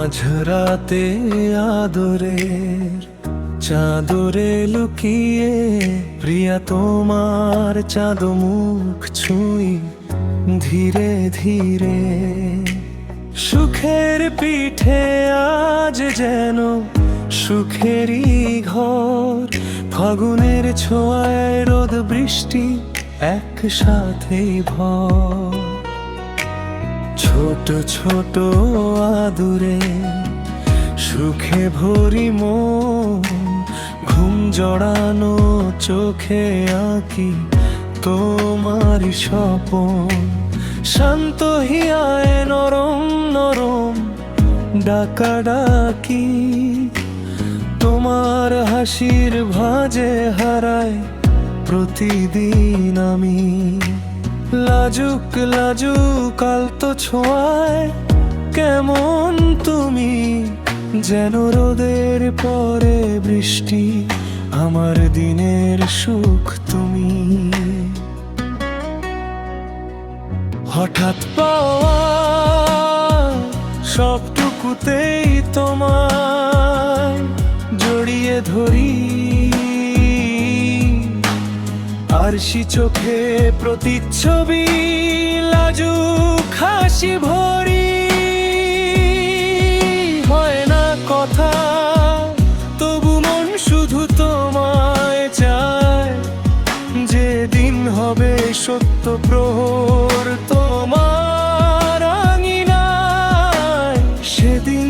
মাঝরাতে আদরের চাদরে লুকিয়ে প্রিয়া তোমার চাঁদ মুখ ছুঁই ধীরে ধীরে। সুখের পিঠে আজ যেন সুখেরই ঘর, ফাগুনের ছোঁয়ায় রোদ বৃষ্টি একসাথেই ভর। ছোট ছোট আদুরে সুখে ভরি মন, ঘুম জড়ানো চোখে আঁকি তোমারই স্বপন। শান্ত হিয়ায় নরম নরম ডাকাডাকি, তোমার হাসির ভাঁজে হারাই প্রতিদিন আমি। লাজুক লাজুক আলতো ছোঁয়ায় কেমন তুমি, যেন রোদের পরে বৃষ্টি, আমার দিনের সুখ তুমি। হঠাৎ পাওয়া সবটুকুতেই তোমায় জড়িয়ে ধরি, আরশি চোখে প্রতিচ্ছবি লাজুক হাসি ভরি। হয় না কথা তবু মন শুধু তোমায় চায়, যেদিন হবে সত্য প্রহর তোমার আঙিনায়, সেদিন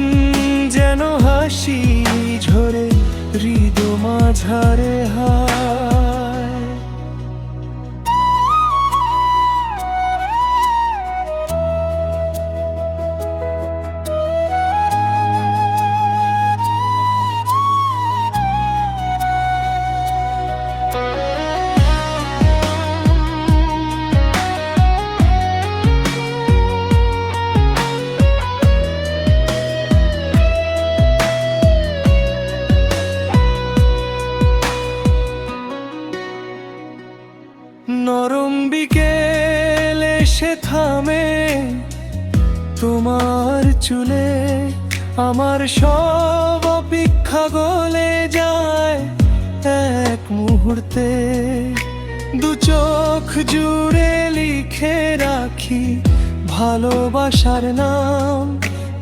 যেন হাসি ঝরে হৃদয় মাঝারে হায়। নরম বিকেল এসে থামে তোমার চুলে, আমার সব অপেক্ষা গলে যায় এক মুহূর্তে। দু চোখ জুড়ে লিখে রাখি ভালোবাসার নাম,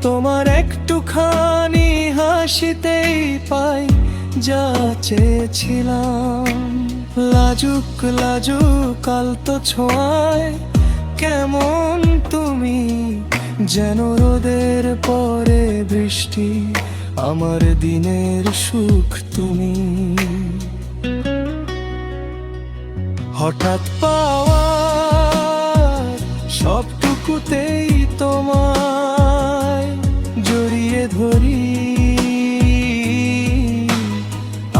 তোমার একটুখানি হাসিতেই পাই যা চেয়েছিলাম। লাজুক লাজুক আলতো ছোঁয়ায় কেমন তুমি, যেন রোদের পরে বৃষ্টি, আমার দিনের সুখ তুমি। হঠাৎ পাওয়া সবটুকুতেই তোমায় জড়িয়ে ধরি,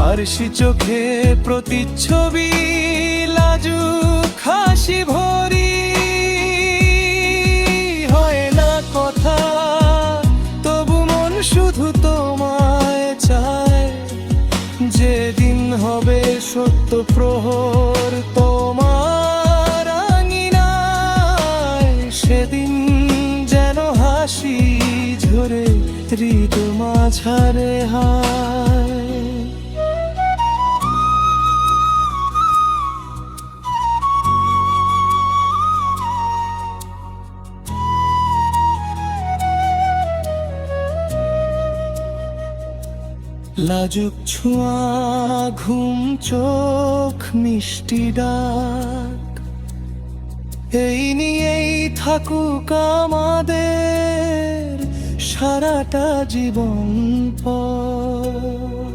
আরশি চোখে প্রতিচ্ছবি লাজুক হাসি ভরি। হয় না কথা তবু মন শুধু তোমায় চায়, যেদিন হবে সত্য প্রহর তোমার আঙিনায়, সেদিন যেন হাসি ঝরে হৃদয় মাঝারে হায়। লাজুক ছোঁয়া ঘুম চোখ মিষ্টি ডাক, এই নিয়েই থাকুক আমাদের সারাটা জীবন পর।